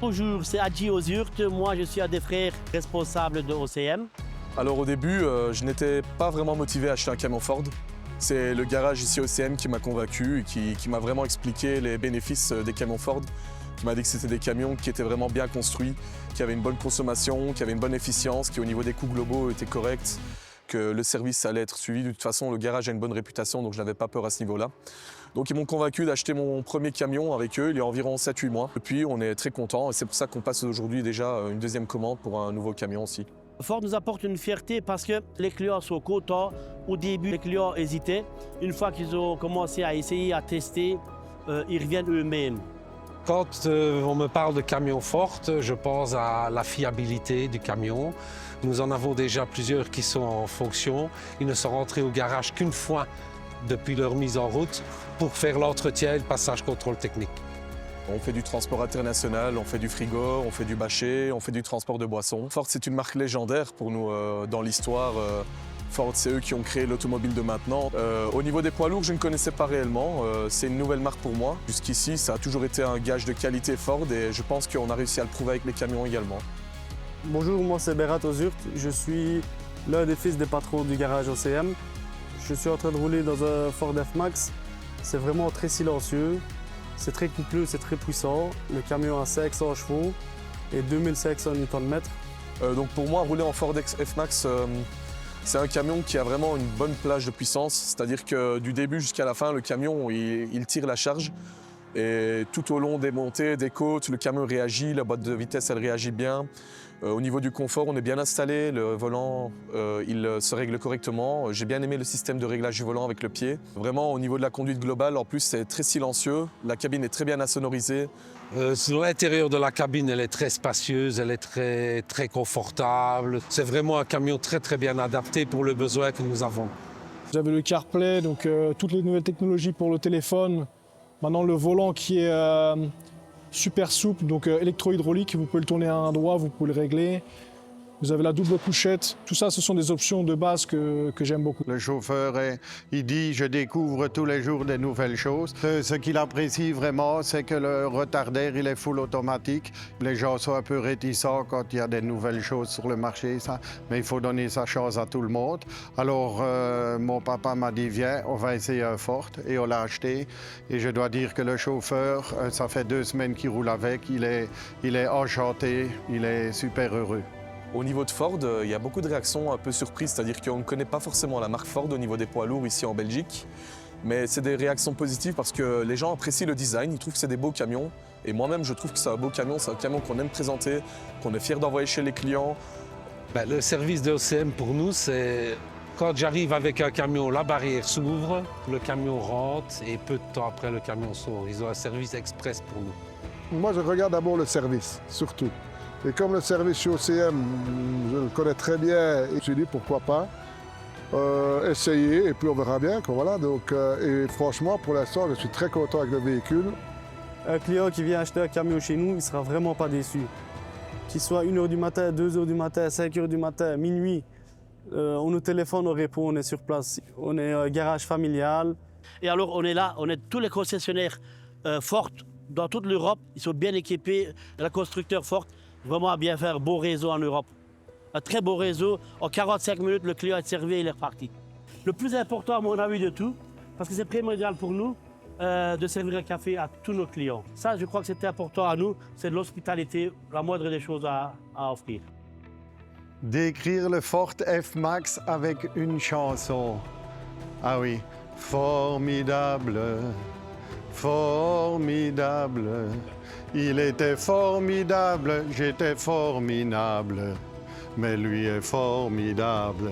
Bonjour, c'est Adji Ozurt. Moi, je suis un des frères responsables de OCM. Alors au début, je n'étais pas vraiment motivé à acheter un camion Ford. C'est le garage ici OCM qui m'a convaincu et qui m'a vraiment expliqué les bénéfices des camions Ford. Qui m'a dit que c'était des camions qui étaient vraiment bien construits, qui avaient une bonne consommation, qui avaient une bonne efficience, qui au niveau des coûts globaux étaient corrects, que le service allait être suivi. De toute façon, le garage a une bonne réputation, donc je n'avais pas peur à ce niveau-là. Donc ils m'ont convaincu d'acheter mon premier camion avec eux il y a environ 7-8 mois. Depuis, on est très contents et c'est pour ça qu'on passe aujourd'hui déjà une deuxième commande pour un nouveau camion aussi. Ford nous apporte une fierté parce que les clients sont contents. Au début, les clients hésitaient. Une fois qu'ils ont commencé à essayer, à tester, ils reviennent eux-mêmes. Quand on me parle de camion Ford, je pense à la fiabilité du camion. Nous en avons déjà plusieurs qui sont en fonction. Ils ne sont rentrés au garage qu'une fois depuis leur mise en route pour faire l'entretien et le passage contrôle technique. On fait du transport international, on fait du frigo, on fait du bâché, on fait du transport de boissons. Ford, c'est une marque légendaire pour nous dans l'histoire. Ford, c'est eux qui ont créé l'automobile de maintenant. Au niveau des poids lourds, je ne connaissais pas réellement. C'est une nouvelle marque pour moi. Jusqu'ici, ça a toujours été un gage de qualité Ford et je pense qu'on a réussi à le prouver avec les camions également. Bonjour, moi c'est Berat Ozurt. Je suis l'un des fils des patrons du garage OCM. Je suis en train de rouler dans un Ford F-Max. C'est vraiment très silencieux. C'est très coupleux, c'est très puissant. Le camion a 500 chevaux et 2500 Nm. Donc pour moi, rouler en Ford F-Max, c'est un camion qui a vraiment une bonne plage de puissance. C'est-à-dire que du début jusqu'à la fin, le camion, il tire la charge. Et tout au long des montées, des côtes, le camion réagit, la boîte de vitesse, elle réagit bien. Au niveau du confort, on est bien installé, le volant, il se règle correctement. J'ai bien aimé le système de réglage du volant avec le pied. Vraiment, au niveau de la conduite globale, en plus, c'est très silencieux. La cabine est très bien insonorisée. L'intérieur de la cabine, elle est très spacieuse, elle est très confortable. C'est vraiment un camion très bien adapté pour le besoin que nous avons. J'avais le CarPlay, donc toutes les nouvelles technologies pour le téléphone. Maintenant, le volant qui est super souple, donc électro-hydraulique, vous pouvez le tourner à un endroit, vous pouvez le régler. Vous avez la double couchette. Tout ça, ce sont des options de base que j'aime beaucoup. Le chauffeur, il dit « je découvre tous les jours des nouvelles choses ». Ce qu'il apprécie vraiment, c'est que le retardaire, il est full automatique. Les gens sont un peu réticents quand il y a des nouvelles choses sur le marché, ça. Mais il faut donner sa chance à tout le monde. Alors, mon papa m'a dit « viens, on va essayer un Ford » et on l'a acheté. Et je dois dire que le chauffeur, ça fait 2 semaines qu'il roule avec. Il est enchanté, il est super heureux. Au niveau de Ford, il y a beaucoup de réactions un peu surprises, c'est-à-dire qu'on ne connaît pas forcément la marque Ford au niveau des poids lourds ici en Belgique. Mais c'est des réactions positives parce que les gens apprécient le design, ils trouvent que c'est des beaux camions. Et moi-même, je trouve que c'est un beau camion, c'est un camion qu'on aime présenter, qu'on est fier d'envoyer chez les clients. Le service de OCM pour nous, c'est quand j'arrive avec un camion, la barrière s'ouvre, le camion rentre et peu de temps après, le camion sort. Ils ont un service express pour nous. Moi, je regarde d'abord le service, surtout. Et comme le service chez OCM, je le connais très bien, je me suis dit pourquoi pas essayer et puis on verra bien. Voilà. Donc, et franchement, pour l'instant, je suis très content avec le véhicule. Un client qui vient acheter un camion chez nous, il ne sera vraiment pas déçu. Qu'il soit 1h du matin, 2h du matin, 5h du matin, minuit, on nous téléphone, on répond, on est sur place. On est un garage familial. Et alors, on est là, on est tous les concessionnaires Ford dans toute l'Europe. Ils sont bien équipés, la constructeur Ford. Vraiment à bien faire un beau réseau en Europe. Un très beau réseau. En 45 minutes, le client est servi et il est reparti. Le plus important, à mon avis, de tout, parce que c'est primordial pour nous, de servir un café à tous nos clients. Ça, je crois que c'était important à nous. C'est de l'hospitalité, la moindre des choses à offrir. Décrire le Ford F-Max avec une chanson. Ah oui, formidable, formidable. Il était formidable, j'étais formidable, mais lui est formidable.